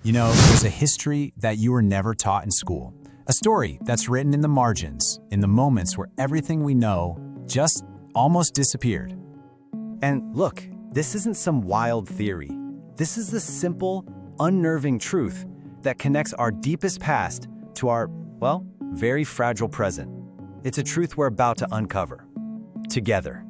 You know, there's a history that you were never taught in school. A story that's written in the margins, in the moments where everything we know just almost disappeared. And look, this isn't some wild theory. This is the simple, unnerving truth that connects our deepest past to our, well, very fragile present. It's a truth we're about to uncover. Together.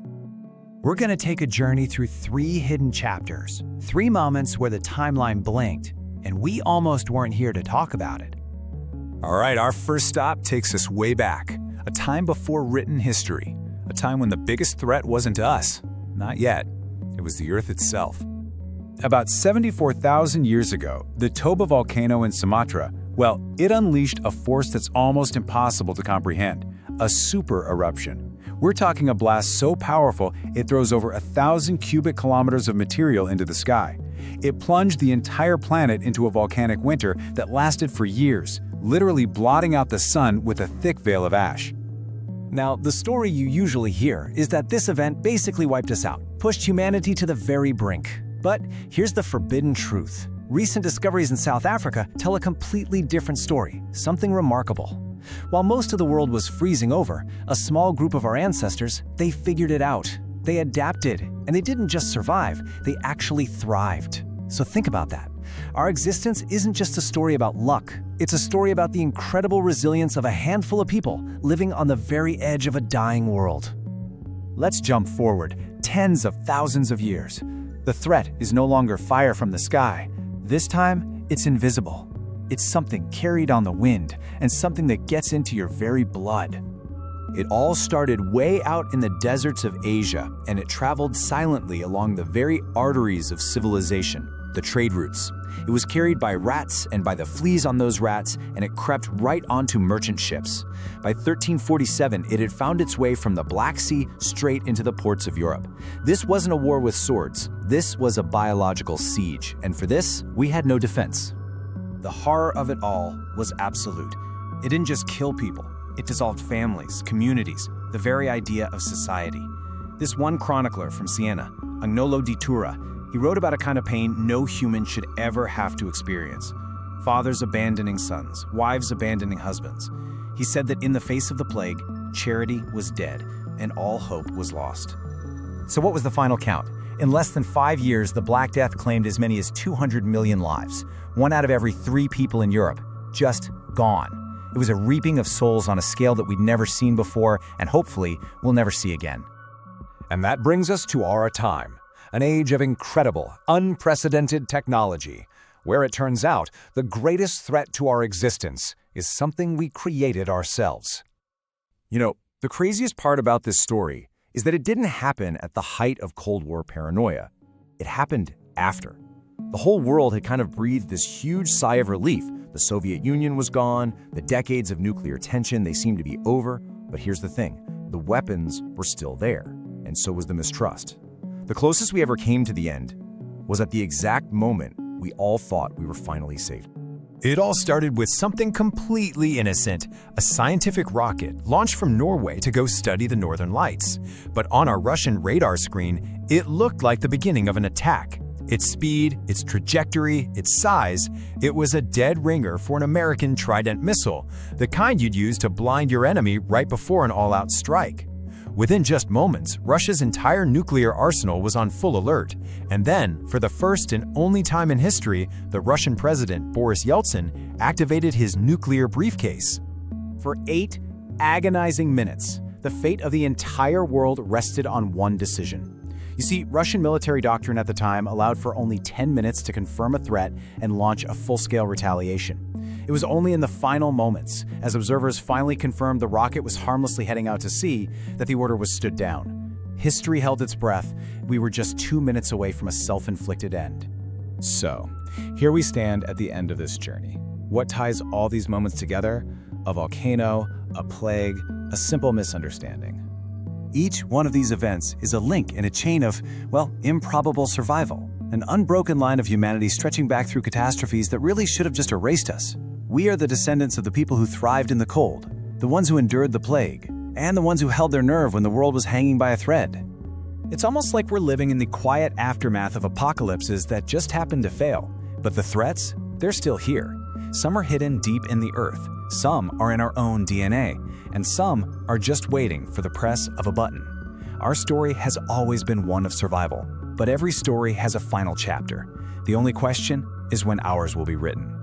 We're going to take a journey through 3 hidden chapters, 3 moments where the timeline blinked, and we almost weren't here to talk about it. All right, our first stop takes us way back, a time before written history, a time when the biggest threat wasn't us. Not yet. It was the Earth itself. About 74,000 years ago, the Toba volcano in Sumatra, well, it unleashed a force that's almost impossible to comprehend, a super eruption. We're talking a blast so powerful it throws over 1,000 cubic kilometers of material into the sky. It plunged the entire planet into a volcanic winter that lasted for years, literally blotting out the sun with a thick veil of ash. Now, the story you usually hear is that this event basically wiped us out, pushed humanity to the very brink. But here's the forbidden truth. Recent discoveries in South Africa tell a completely different story, something remarkable. While most of the world was freezing over, a small group of our ancestors, they figured it out. They adapted, and they didn't just survive, they actually thrived. So think about that. Our existence isn't just a story about luck. It's a story about the incredible resilience of a handful of people living on the very edge of a dying world. Let's jump forward tens of thousands of years. The threat is no longer fire from the sky. This time, it's invisible. It's something carried on the wind and something that gets into your very blood. It all started way out in the deserts of Asia, and it traveled silently along the very arteries of civilization, the trade routes. It was carried by rats and by the fleas on those rats, and it crept right onto merchant ships. By 1347, it had found its way from the Black Sea straight into the ports of Europe. This wasn't a war with swords. This was a biological siege, and for this, we had no defense. The horror of it all was absolute. It didn't just kill people. It dissolved families, communities, the very idea of society. This one chronicler from Siena, Agnolo di Tura, he wrote about a kind of pain no human should ever have to experience. Fathers abandoning sons, wives abandoning husbands. He said that in the face of the plague, charity was dead, and all hope was lost. So what was the final count? In less than 5 years, the Black Death claimed as many as 200 million lives. 1 out of every 3 people in Europe, just gone. It was a reaping of souls on a scale that we'd never seen before, and hopefully, we'll never see again. And that brings us to our time, an age of incredible, unprecedented technology, where it turns out the greatest threat to our existence is something we created ourselves. You know, the craziest part about this story is that it didn't happen at the height of Cold War paranoia. It happened after. The whole world had kind of breathed this huge sigh of relief. The Soviet Union was gone, the decades of nuclear tension, they seemed to be over. But here's the thing, the weapons were still there, and so was the mistrust. The closest we ever came to the end was at the exact moment we all thought we were finally safe. It all started with something completely innocent, a scientific rocket launched from Norway to go study the Northern Lights. But on our Russian radar screen, it looked like the beginning of an attack. Its speed, its trajectory, its size, it was a dead ringer for an American Trident missile, the kind you'd use to blind your enemy right before an all-out strike. Within just moments, Russia's entire nuclear arsenal was on full alert. And then, for the first and only time in history, the Russian president, Boris Yeltsin, activated his nuclear briefcase. For 8 agonizing minutes, the fate of the entire world rested on one decision. You see, Russian military doctrine at the time allowed for only 10 minutes to confirm a threat and launch a full-scale retaliation. It was only in the final moments, as observers finally confirmed the rocket was harmlessly heading out to sea, that the order was stood down. History held its breath. We were just 2 minutes away from a self-inflicted end. So, here we stand at the end of this journey. What ties all these moments together? A volcano, a plague, a simple misunderstanding. Each one of these events is a link in a chain of, well, improbable survival, an unbroken line of humanity stretching back through catastrophes that really should have just erased us. We are the descendants of the people who thrived in the cold, the ones who endured the plague, and the ones who held their nerve when the world was hanging by a thread. It's almost like we're living in the quiet aftermath of apocalypses that just happened to fail, but the threats, They're still here. Some are hidden deep in the earth, some are in our own DNA, and some are just waiting for the press of a button. Our story has always been one of survival, but every story has a final chapter. The only question is when ours will be written.